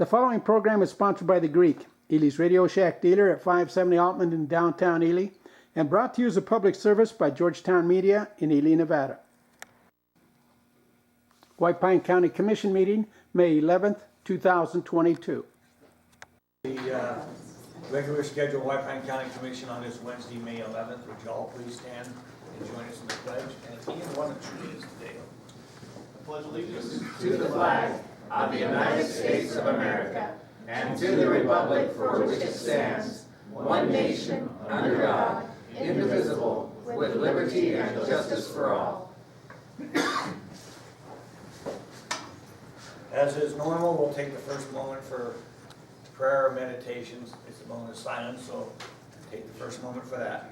The following program is sponsored by The Greek, Ely's Radio Shack dealer at 570 Altman in downtown Ely, and brought to you as a public service by Georgetown Media in Ely, Nevada. White Pine County Commission meeting, May 11th, 2022. The regular scheduled White Pine County Commission on this Wednesday, May 11th. Would you all please stand and join us in the pledge? And Ian, why don't you lead us today? I pledge allegiance to the flag of the United States of America and to the republic for which it stands, one nation, under God, indivisible, with liberty and justice for all. As is normal, we'll take the first moment for prayer or meditations. It's a moment of silence, so take the first moment for that.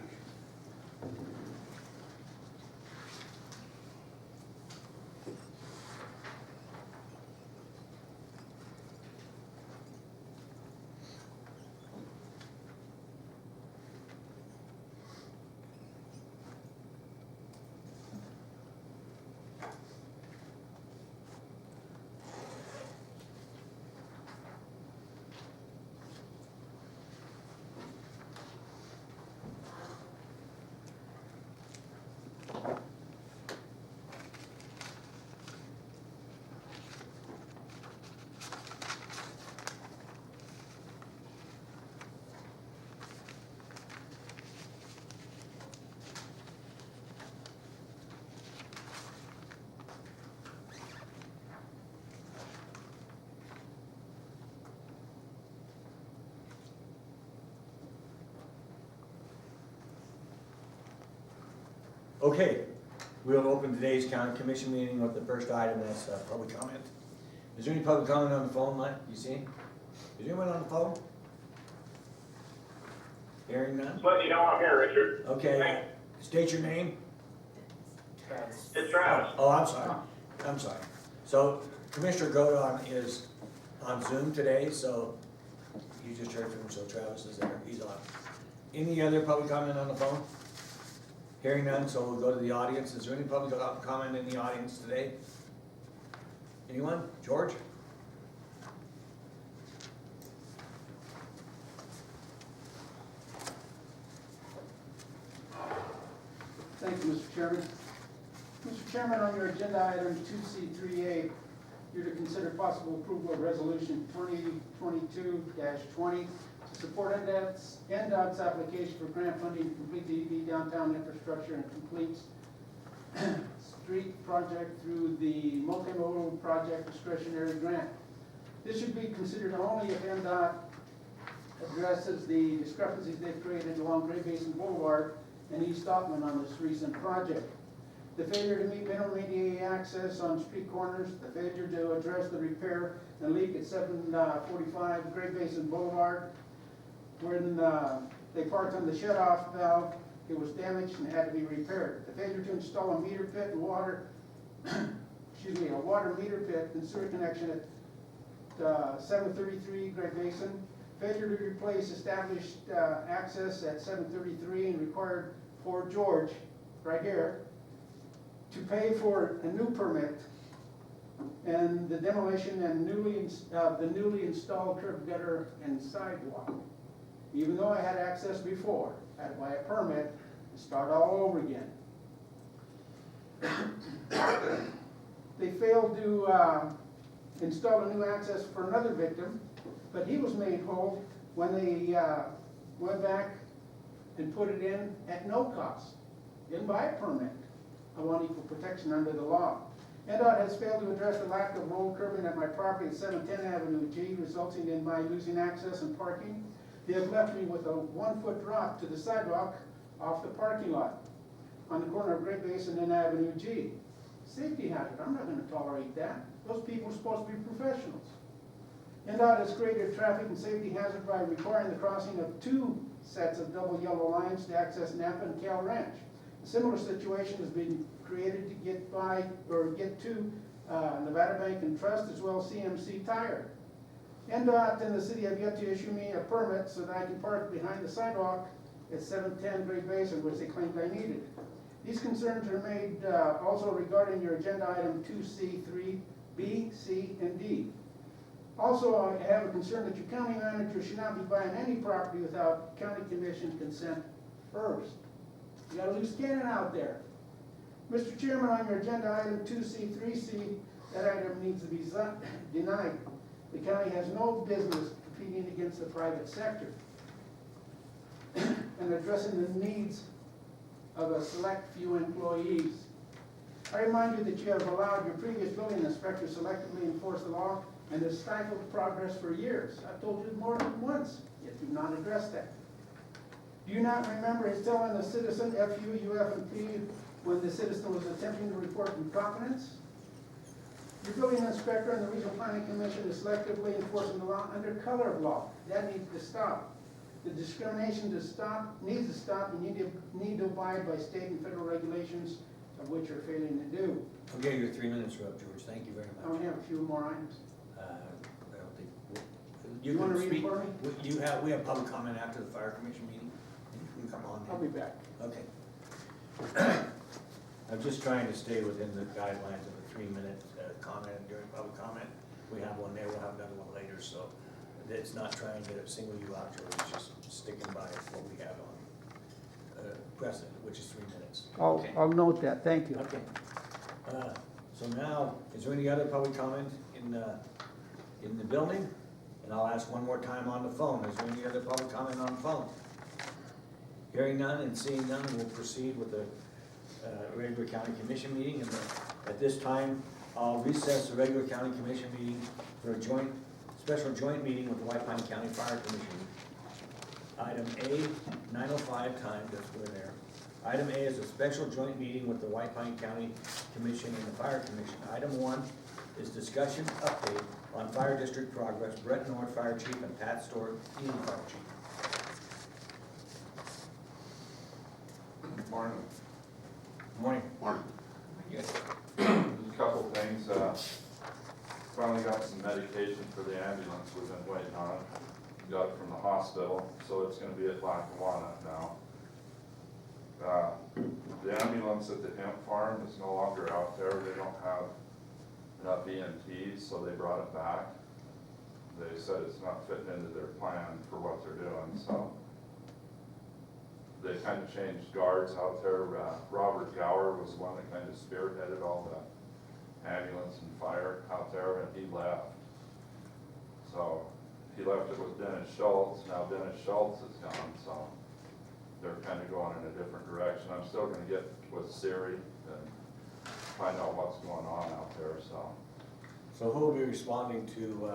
Okay, we'll open today's county commission meeting with the first item, that's public comment. Is there any public comment on the phone line? You see? Is anyone on the phone? Hearing none? Just letting you know I'm here, Richard. Okay, state your name. It's Travis. Oh, I'm sorry. I'm sorry. So Commissioner Godon is on Zoom today, so you just heard from him, so Travis is there. He's on. Any other public comment on the phone? Hearing none, so we'll go to the audience. Is there any public comment in the audience today? Anyone? George? Thank you, Mr. Chairman. Mr. Chairman, on your agenda item 2C3A, you're to consider possible approval of resolution 2022-20 to support NDOT's application for grant funding to complete the EV downtown infrastructure and complete street project through the multimodal project discretionary grant. This should be considered only if NDOT addresses the discrepancies they've created along Great Basin Boulevard and East Stockman on this recent project. The failure to meet minimum ADA access on street corners, the failure to address the repair and leak at 745 Great Basin Boulevard. When they parked on the shut-off valve, it was damaged and had to be repaired. The failure to install a meter pit and water, a water meter pit and sewer connection at 733 Great Basin. Failure to replace established access at 733 and required Fort George, right here, to pay for a new permit and the demolition and the newly installed curb gutter and sidewalk. Even though I had access before, I had to buy a permit and start all over again. They failed to install a new access for another victim, but he was made whole when they went back and put it in at no cost. Didn't buy a permit. I want equal protection under the law. NDOT has failed to address the lack of road curbing at my property at 710 Avenue G, resulting in my losing access and parking. They have left me with a 1-foot drop to the sidewalk off the parking lot on the corner of Great Basin and Avenue G. Safety hazard, I'm not going to tolerate that. Those people are supposed to be professionals. NDOT has created a traffic and safety hazard by requiring the crossing of 2 sets of double yellow lines to access Napa and Cal Ranch. A similar situation has been created to get to Nevada Bank and Trust, as well as CMC Tire. NDOT and the city have yet to issue me a permit so that I can park behind the sidewalk at 710 Great Basin, which they claimed I needed. These concerns are made also regarding your agenda item 2C, 3B, C, and D. Also, I have a concern that your county manager should not be buying any property without county commission consent first. You got a loose cannon out there. Mr. Chairman, on your agenda item 2C, 3C, that item needs to be denied. The county has no business competing against the private sector and addressing the needs of a select few employees. I remind you that you have allowed your previous building inspector to selectively enforce the law and has stifled progress for years. I've told you more than once, yet you've not addressed that. Do you not remember his telling the citizen, F-U-F-P, when the citizen was attempting to report incompetence? Your building inspector and the Regional Planning Commission is selectively enforcing the law under color of law. That needs to stop. The discrimination needs to stop, and you need to abide by state and federal regulations, of which you're failing to do. Okay, your 3 minutes are up, George, thank you very I only much. have a few more items. I don't think, You wanna can read it speak- for me? We have public comment after the fire commission meeting, you can come on I'll then. be back. Okay. I'm just trying to stay within the guidelines of a 3-minute comment during public comment. We have one there, we'll have another one later, so it's not trying to single you out, George, it's just sticking by what we have on precedent, which is 3 minutes. Okay. I'll note that, thank you. Okay. So now, is there any other public comment in the building? And I'll ask one more time on the phone, is there any other public comment on the phone? Hearing none and seeing none, we'll proceed with the regular county commission meeting. And at this time, I'll recess the regular county commission meeting for a special joint meeting with the White Pine County Fire Commission. Item A, 9:05 time, that's we're there. Item A is a special joint meeting with the White Pine County Commission and the Fire Commission. Item 1 is discussion update on fire district progress. Brett North, Fire Chief, and Pat Stewart, Ely Fire Chief. Morning. Morning. Morning. Yes. There's a couple things. Finally got some medication for the ambulance we've been waiting on. Got it from the hospital, so it's gonna be at Lackawanna now. The ambulance at the hemp farm is no longer out there. They don't have enough EMTs, so they brought it back. They said it's not fitting into their plan for what they're doing, so. They kind of changed guards out there. Robert Gower was the one that kind of spearheaded all the ambulance and fire out there, and he left. So he left it with Dennis Schultz. Now Dennis Schultz is gone, so they're kind of going in a different direction. I'm still gonna get with Siri and find out what's going on out there, so. So who will be responding to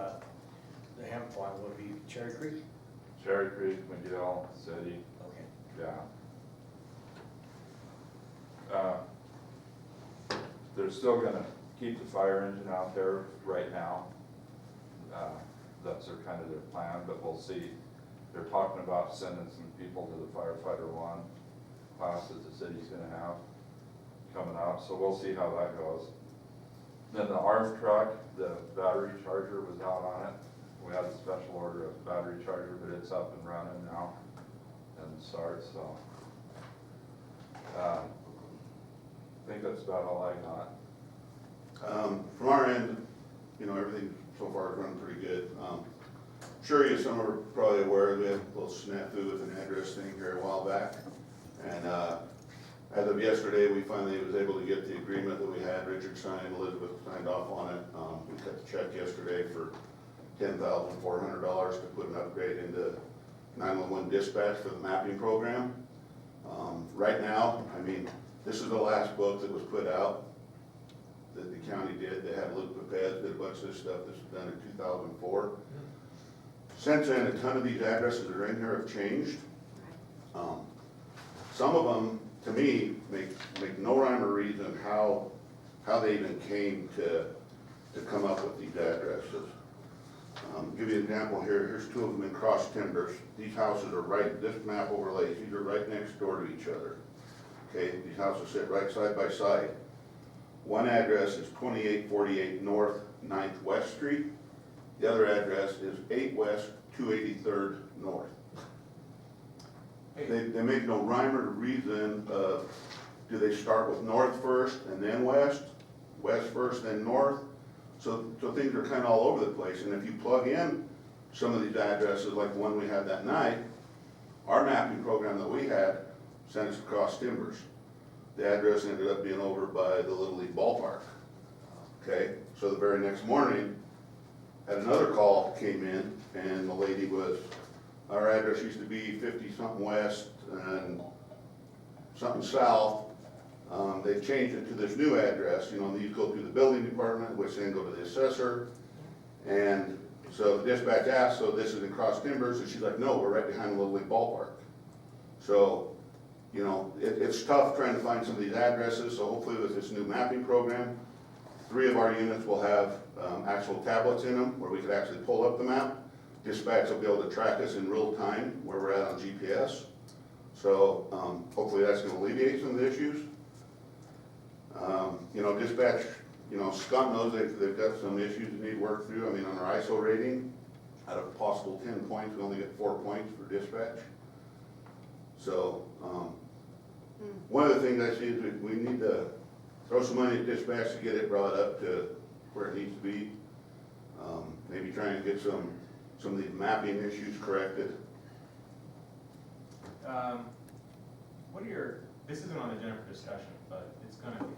the hemp farm? Will it be Cherry Creek? Cherry Creek, McGill, City, Okay. yeah. They're still gonna keep the fire engine out there right now. That's their kind of their plan, but we'll see. They're talking about sending some people to the firefighter 1 class that the city's gonna have coming up, so we'll see how that goes. Then the ARF truck, the battery charger was out on it. We had a special order of battery charger, but it's up and running now and starts, so. I think that's about all I got. From our end, everything so far is running pretty good. Sure, some are probably aware we had a little snafu with an address thing here a while back. And as of yesterday, we finally was able to get the agreement that we had. Richard signed, Elizabeth signed off on it. We cut the check yesterday for $10,400 to put an upgrade into 911 dispatch for the mapping program. Right now, this is the last book that was put out that the county did. They had Luke Pepez did a bunch of this stuff. This was done in 2004. Since then, a ton of these addresses that are in here have changed. Some of them, to me, make no rhyme or reason how they even came to come up with these addresses. Give you an example here. Here's 2 of them in Cross Timbers. These houses are right, this map overlays, these are right next door to each other. Okay, these houses sit right side by side. One address is 2848 North 9th West Street. The other address is 8 West 283rd North. They make no rhyme or reason of, do they start with north first and then west, west first then north? So things are kinda all over the place, and if you plug in some of these addresses, like the one we had that night, our mapping program that we had sent us across Timbers. The address ended up being over by the Little League ballpark. Okay, so the very next morning, had another call came in, and the lady was, our address used to be 50-something west and something south. They've changed it to this new address, you know, these go through the building department, which then go to the assessor. And so the dispatch asked, so this is in Cross Timbers, and she's like, no, we're right behind the Little League ballpark. So, you know, it's tough trying to find some of these addresses, so hopefully with this new mapping program, 3 of our units will have actual tablets in them where we could actually pull up the map. Dispatch will be able to track us in real time where we're at on GPS. So hopefully that's gonna alleviate some of the issues. You know, dispatch, you know, Scott knows they've got some issues that need work through. I mean, on our ISO rating, out of possible 10 points, we only get 4 points for dispatch. So, one of the things I see is we need to throw some money at dispatch to get it brought up to where it needs to be. Maybe try and get some of these mapping issues corrected. What are your, this isn't on the agenda for discussion, but it's gonna be.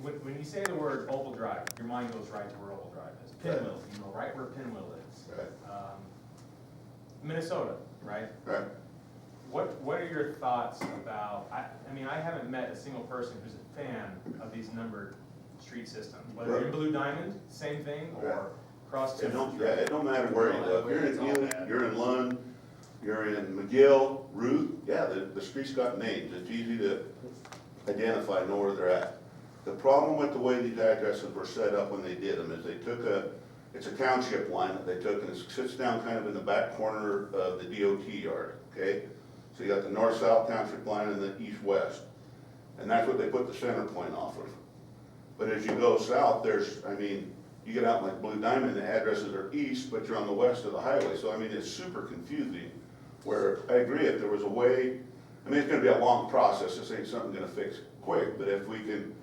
When you say the word Opal Drive, your mind goes right to where Opal Drive is. Pinwheel, you know right where Pinwheel is. Right. Minnesota, right? Right. What are your thoughts about, I mean, I haven't met a single person who's a fan of these numbered street systems. Whether you're in Blue Diamond, same thing, or Cross It Timbers. it don't matter where you live. You're in Ely, you're in Lund, you're in McGill, Ruth, yeah, the streets got names. It's easy to identify, know where they're at. The problem with the way these addresses were set up when they did them is they took it's a township line that they took, and it sits down kind of in the back corner of the DOT yard, okay? So you got the north-south township line and the east-west. And that's what they put the center point off of. But as you go south, I mean, you get out in like Blue Diamond, the addresses are east, but you're on the west of the highway. So I mean, it's super confusing, where I agree, if there was a way, I mean, it's gonna be a long process, this ain't something gonna fix quick, but if we can,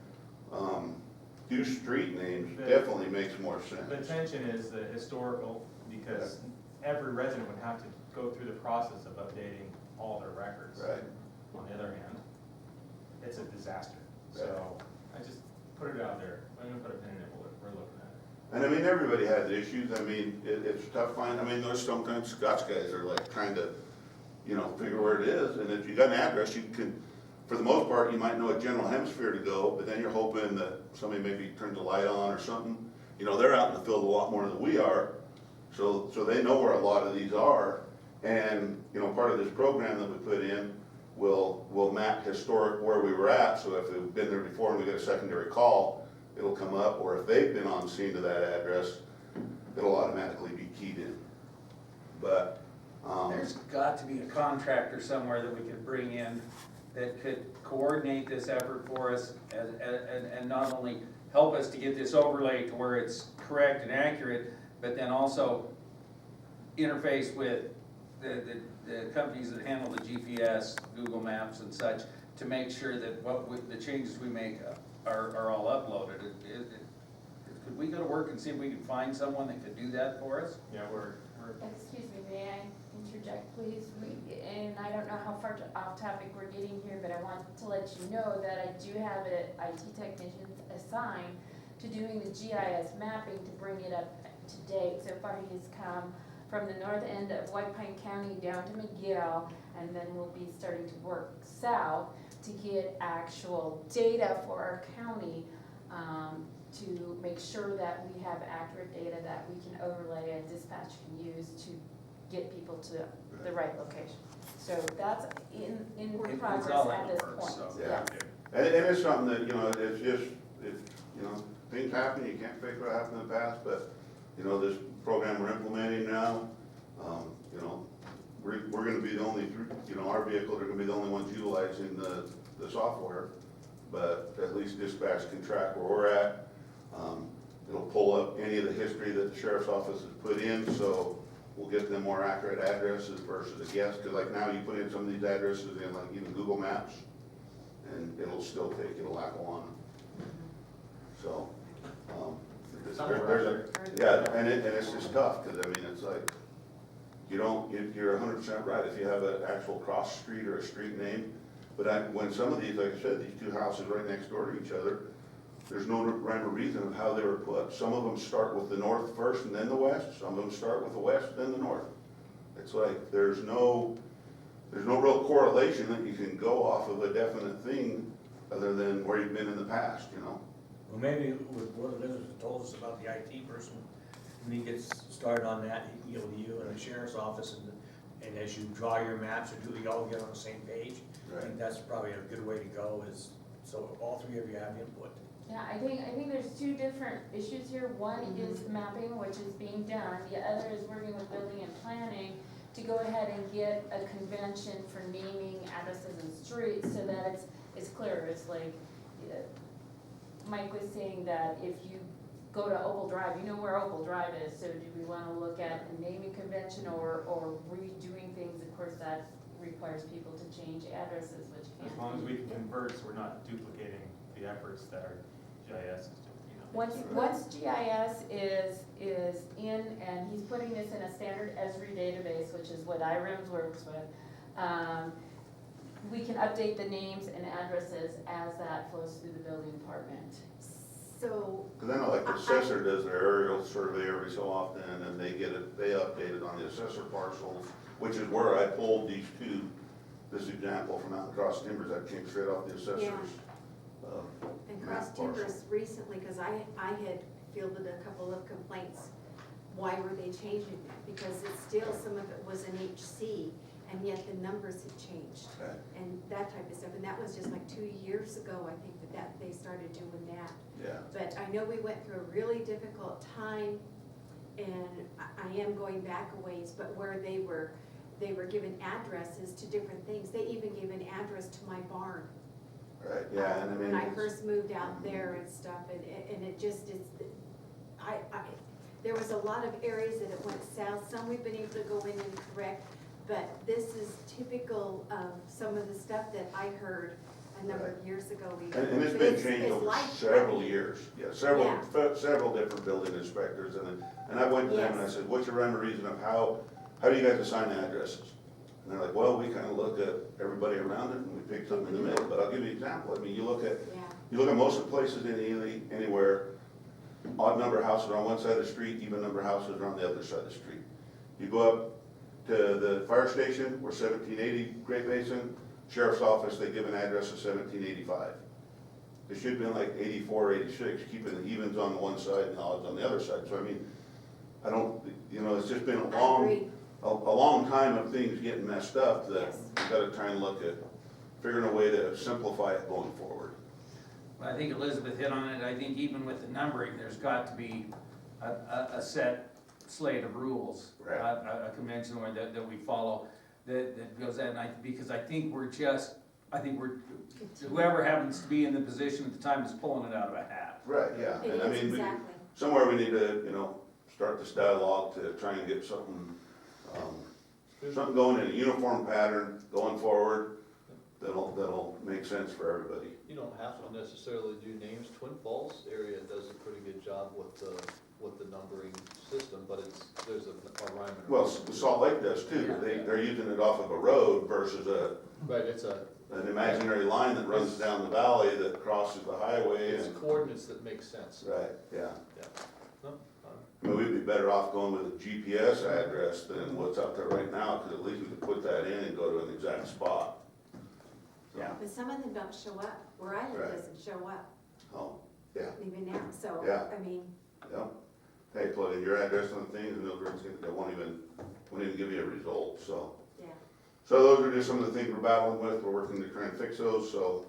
do street names, definitely makes more sense. The tension is the historical, because every resident would have to go through the process of updating all their records. Right. On the other hand, it's a disaster. So I just put it out there. I'm gonna put a pin in it, we're looking at it. And I mean, everybody has issues, I mean, it's tough finding, I mean, there's sometimes Scott's guys are like trying to, you know, figure where it is, and if you got an address, you can, for the most part, you might know a general hemisphere to go, but then you're hoping that somebody maybe turns a light on or something. You know, they're out in the field a lot more than we are, so they know where a lot of these are. And, you know, part of this program that we put in will map historic where we were at, so if they've been there before and we get a secondary call, it'll come up, or if they've been on scene to that address, it'll automatically be keyed in. But, There's got to be a contractor somewhere that we could bring in that could coordinate this effort for us and not only help us to get this overlay to where it's correct and accurate, but then also interface with the companies that handle the GPS, Google Maps and such, to make sure that the changes we make are all uploaded. Could we go to work and see if we can find someone that could do that for us? Yeah, we're Excuse me, may I interject, please? And I don't know how far off topic we're getting here, but I want to let you know that I do have an IT technician assigned to doing the GIS mapping to bring it up to date. So far, he has come from the north end of White Pine County down to McGill, and then we'll be starting to work south to get actual data for our county, to make sure that we have accurate data that we can overlay and dispatch can use to get people to the right location. So that's in progress all at in the this works, point, so. yes. and it's something that, you know, it's just, you know, things happen, you can't figure what happened in the past, but, you know, this program we're implementing now, you know, we're gonna be the only, you know, our vehicles are gonna be the only ones utilizing the software, but at least dispatch can track where we're at. It'll pull up any of the history that the sheriff's office has put in, so we'll get them more accurate addresses versus a guess, because like now you put in some of these addresses in like even Google Maps, and it'll still take you to Lackawanna. So, Yeah, and it's just tough, cause I mean, it's like, you're 100% right, if you have an actual cross street or a street name, but when some of these, like I said, these two houses right next door to each other, there's no rhyme or reason of how they were put. Some of them start with the north first and then the west, some of them start with the west, then the north. It's like, there's no real correlation that you can go off of a definite thing other than where you've been in the past, you know? Well, maybe with what Elizabeth told us about the IT person, when he gets started on that, he can go to you and the sheriff's office, and as you draw your maps, or do you all get on the same page? I think that's probably a good way to go, is, so all three of you have input. Yeah, I think there's two different issues here. One is mapping, which is being done. The other is working with building and planning to go ahead and get a convention for naming addresses and streets so that it's clear. It's like, Mike was saying that if you go to Opal Drive, you know where Opal Drive is, so do we wanna look at a naming convention or redoing things? Of course, that requires people to change addresses, which can't. As long as we can convert, so we're not duplicating the efforts that our GIS is doing, you know. Once GIS is in, and he's putting this in a standard Esri database, which is what IRIMS works with, we can update the names and addresses as that flows through the building department. So, Cause I know like the assessor does their aerial survey every so often, and they update it on the assessor parcels, which is where I pulled these two, this example from out across Timbers, that came straight off the assessor's. and map Cross Timbers parcel. recently, because I had fielded a couple of complaints, why were they changing that? Because it's still, some of it was an HC, and yet the numbers had changed, Okay. and that type of stuff, and that was just like 2 years ago, I think, that they started doing that. Yeah, But I know we went through a really difficult time, and I am going back a ways, but where they were given addresses to different things. They even gave an address to my barn. right, yeah, and I mean. When I it's- first moved out there and stuff, and it just is, there was a lot of areas that it went south. Some we've been able to go in and correct, but this is typical of some of the stuff that I heard a number of years ago even. And it's But been changed it's over life-threatening. several years, yeah, Yeah. several different building inspectors, and I went to them and I Yes. said, what's your rhyme or reason of how do you guys assign addresses? And they're like, well, we kinda look at everybody around it and we pick something in the middle, but I'll give you an example, I mean, you look at most of the places anywhere, odd number of houses are on one side of the street, even number of houses are on the other side of the street. You go up to the fire station, we're 1780 Great Basin, sheriff's office, they give an address of 1785. It should have been like 84, 86, keeping the evens on the one side and the odds on the other side. So I mean, I don't, it's just been I agree. a long time of things getting messed up that Yes. we gotta try and look at figuring a way to simplify it going forward. I think Elizabeth hit on it. I think even with the numbering, there's got to be a set slate of rules. Right. A convention or that we follow that goes that, because I think whoever happens to be in the position at the time is pulling it out of a hat. Right, yeah, It and I is mean, exactly. somewhere we need to, start this dialogue to try and get something, something going in a uniform pattern going forward that'll make sense for everybody. You don't have to necessarily do names. Twin Falls area does a pretty good job with the numbering system, but there's a rhyme and a Well, reason. Salt Lake does too, they're using it off of a road versus Right, it's an imaginary line that runs down the valley that crosses the highway it's and, coordinates that make sense. right, yeah. No, I mean, we'd be better off going with a GPS address than what's out there right now, because at least we could put that in and go to an exact spot. Yeah. But some of them don't show up. Where I live Right. doesn't show up Oh, yeah, even now, so, Yeah. I mean, yeah. Hey, plug in your address on the things and they won't even give you a result, so. yeah. So those are just some of the things we're battling with, we're working to try and fix those, so,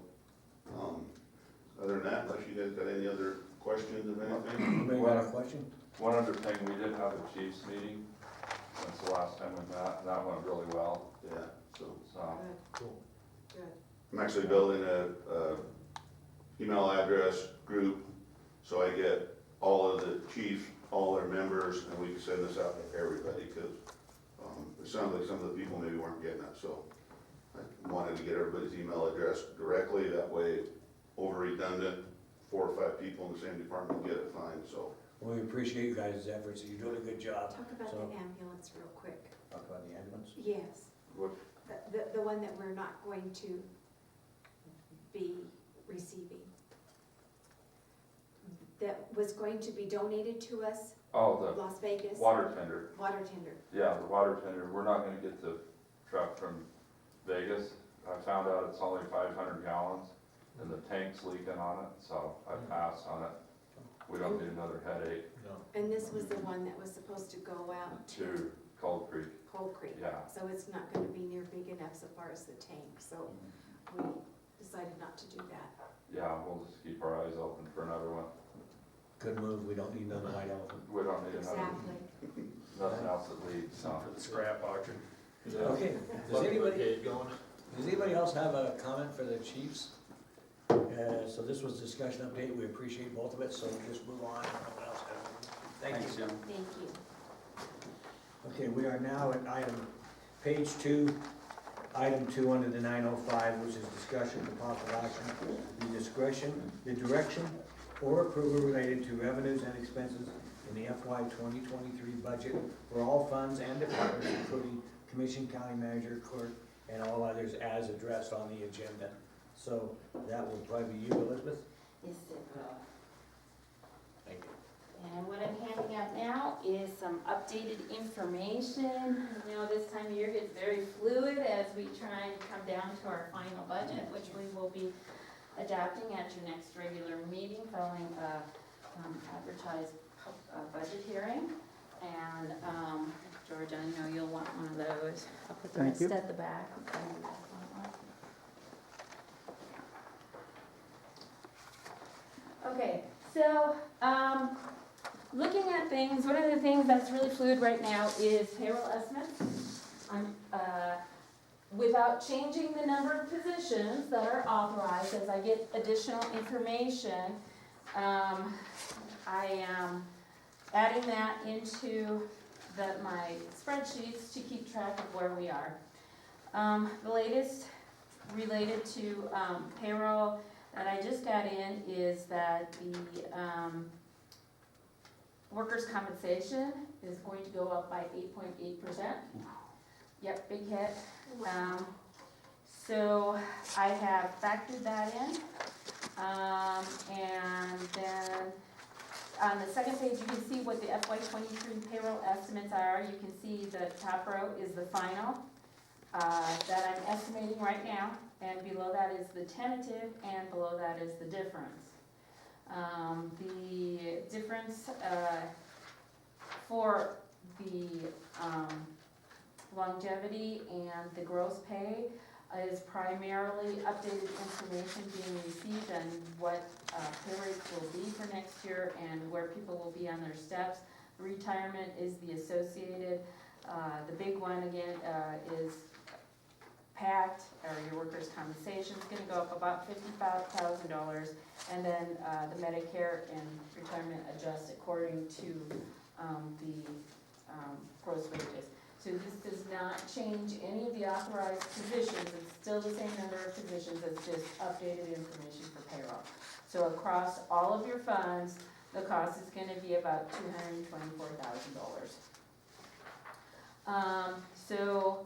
other than that, unless you guys got any other questions of anything? Anybody got a question? One other thing, we did have a chiefs meeting since the last time we met, and that went really well, Yeah, so, so. Good. I'm actually building a email address group, so I get all of the chiefs, all their members, and we can send this out to everybody, because, it sounds like some of the people maybe weren't getting it, so I wanted to get everybody's email address directly, that way, over redundant, 4 or 5 people in the same department get it fine, so We appreciate you guys' efforts, you're doing a good job. Talk about So- the ambulance real quick. Talk about the ambulance. Yes, What, the one that we're not going to be receiving. That was going to be donated to us, oh, Las Vegas. the water tender. Water tender. Yeah, the water tender, we're not gonna get the truck from Vegas. I found out it's only 500 gallons and the tank's leaking on it, so I passed on it. We don't need another headache No. And this was the one that was supposed to go out to to Cold Creek, Cold Creek. yeah. So it's not gonna be near big enough so far as the tank, so we decided not to do that. Yeah, we'll just keep our eyes open for another one. Good move, we don't need another white elephant. We don't need another, Exactly. nothing else that leaks, so. For the scrap auction. Okay, does anybody else have a comment for the chiefs? So this was discussion update, we appreciate both of it, so we'll just move on. No one else has anything. Thank you. Thank you. Okay, we are now at page 2, item 2 under the 905, which is discussion of possible action, the direction or approval related to revenues and expenses in the FY 2023 budget for all funds and departments, including commission, county manager, clerk, and all others as addressed on the agenda. So that will probably be you, Elizabeth. Yes, it will. Thank you. And what I'm handing out now is some updated information. You know, this time of year gets very fluid as we try and come down to our final budget, which we will be adopting at your next regular meeting following a advertised budget hearing. And George, I know you'll want one of those. I'll put the rest at the back. Okay, so, looking at things, one of the things that's really fluid right now is payroll estimates. Without changing the number of positions that are authorized, as I get additional information, I am adding that into my spreadsheets to keep track of where we are. The latest related to payroll that I just got in is that the workers' compensation is going to go up by 8.8%. Yep, big hit. So I have factored that in. And then on the second page, you can see what the FY 23 payroll estimates are. You can see the top row is the final that I'm estimating right now. And below that is the tentative, and below that is the difference. The difference for the longevity and the gross pay is primarily updated information being received on what pay rates will be for next year and where people will be on their steps. Retirement is the associated. The big one again is PACT, or your workers' compensation, is gonna go up about $55,000, and then the Medicare and retirement adjust according to the gross wages. So this does not change any of the authorized positions, it's still the same number of positions, it's just updated information for payroll. So across all of your funds, the cost is gonna be about $224,000. So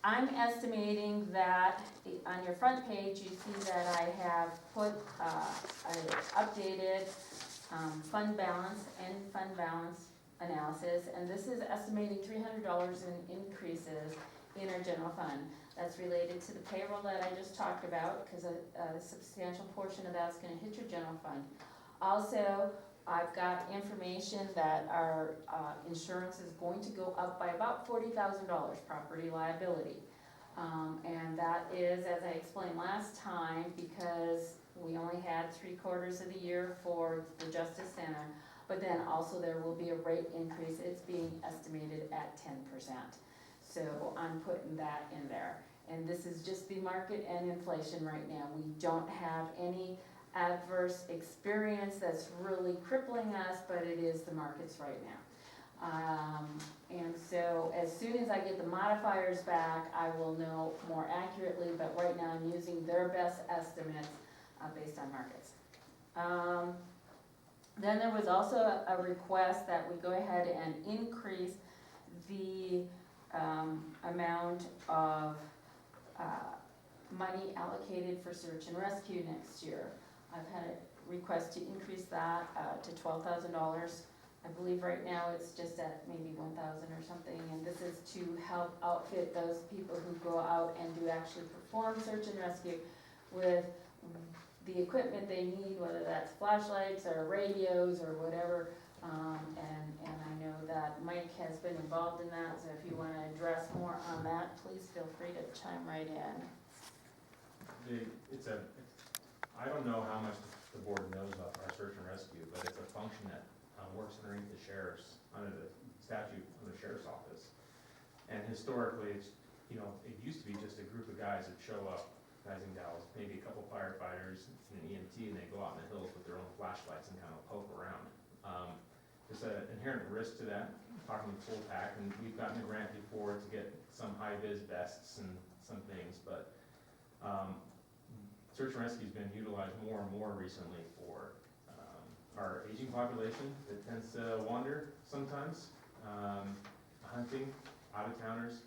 I'm estimating that on your front page, you see that I have put an updated fund balance and fund balance analysis, and this is estimating $300 in increases in our general fund. That's related to the payroll that I just talked about, because a substantial portion of that's gonna hit your general fund. Also, I've got information that our insurance is going to go up by about $40,000, property liability. And that is, as I explained last time, because we only had 3/4 of the year for the Justice Center, but then also there will be a rate increase, it's being estimated at 10%. So I'm putting that in there. And this is just the market and inflation right now. We don't have any adverse experience that's really crippling us, but it is the markets right now. And so as soon as I get the modifiers back, I will know more accurately, but right now I'm using their best estimates based on markets. Then there was also a request that we go ahead and increase the amount of money allocated for search and rescue next year. I've had a request to increase that to $12,000. I believe right now it's just at maybe 1,000 or something, and this is to help outfit those people who go out and do actually perform search and rescue with the equipment they need, whether that's flashlights or radios or whatever. And I know that Mike has been involved in that, so if you want to address more on that, please feel free to chime right in. I don't know how much the board knows about our search and rescue, but it's a function that works underneath the sheriff's, under the statute of the sheriff's office. And historically, it's, you know, it used to be just a group of guys that show up, guys and gals, maybe a couple firefighters and an EMT, and they go out in the hills with their own flashlights and kind of poke around. There's an inherent risk to that, talking full pack, and we've gotten a grant before to get some high-vis vests and some things, but search and rescue's been utilized more and more recently for our aging population that tends to wander sometimes, hunting, out-of-towners,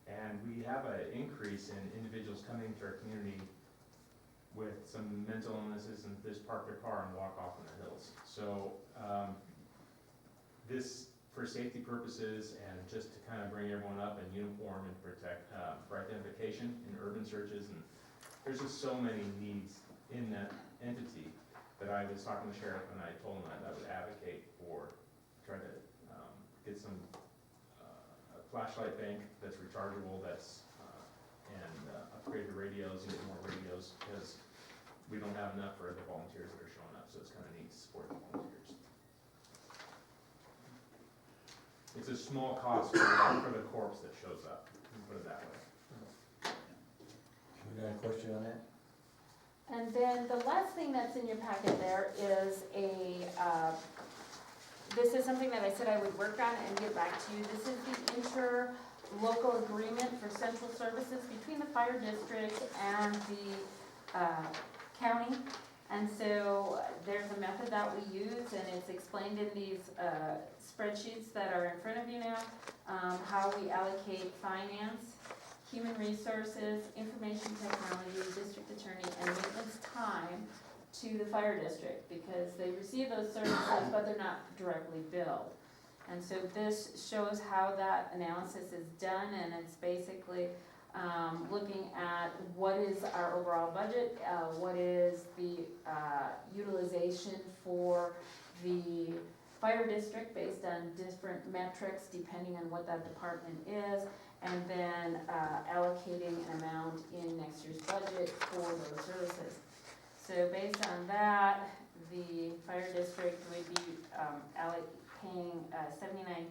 and we have an increase in individuals coming to our community with some mental illnesses and just park their car and walk off in the hills. So this, for safety purposes and just to kind of bring everyone up in uniform and protect, for identification in urban searches, and there's just so many needs in that entity that I was talking to the sheriff and I told him that I would advocate for, try to get some a flashlight bank that's rechargeable, that's and upgrade the radios and get more radios, because we don't have enough for the volunteers that are showing up, so it's kind of neat to support the volunteers. It's a small cost for the corps that shows up, put it that way. We got a question on that? And then the last thing that's in your packet there is this is something that I said I would work on and get back to you. This is the inter-local agreement for central services between the fire district and the county. And so there's a method that we use, and it's explained in these spreadsheets that are in front of you now, how we allocate finance, human resources, information technology, district attorney, and maintenance time to the fire district, because they receive those services, but they're not directly billed. And so this shows how that analysis is done, and it's basically looking at what is our overall budget, what is the utilization for the fire district based on different metrics depending on what that department is, and then allocating an amount in next year's budget for those services. So based on that, the fire district would be paying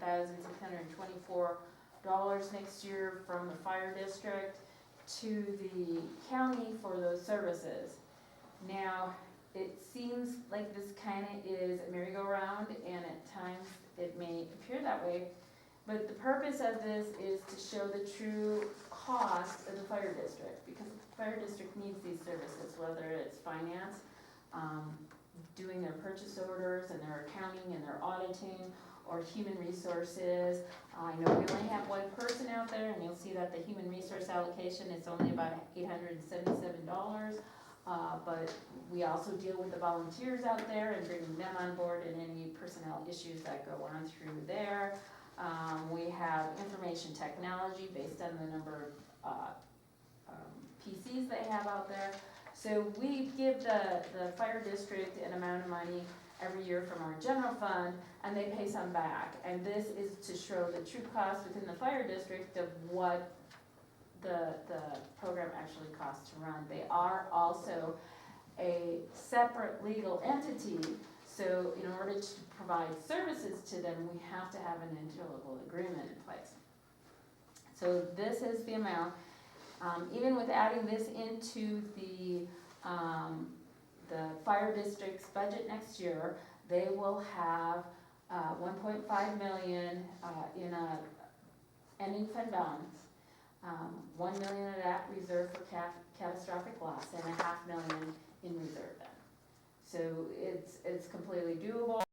$79,624 next year from the fire district to the county for those services. Now, it seems like this kind of is a merry-go-round, and at times it may appear that way, but the purpose of this is to show the true cost of the fire district, because the fire district needs these services, whether it's finance, doing their purchase orders and their accounting and their auditing, or human resources. I know we only have one person out there, and you'll see that the human resource allocation is only about $877. But we also deal with the volunteers out there and bringing them on board and any personnel issues that go on through there. We have information technology based on the number of PCs they have out there. So we give the fire district an amount of money every year from our general fund, and they pay some back. And this is to show the true cost within the fire district of what the program actually costs to run. They are also a separate legal entity, so in order to provide services to them, we have to have an interlocal agreement in place. So this is the amount. Even with adding this into the fire district's budget next year, they will have 1.5 million in a ending fund balance. 1 million of that reserved for catastrophic loss, and $500,000 in reserve then. So it's completely doable.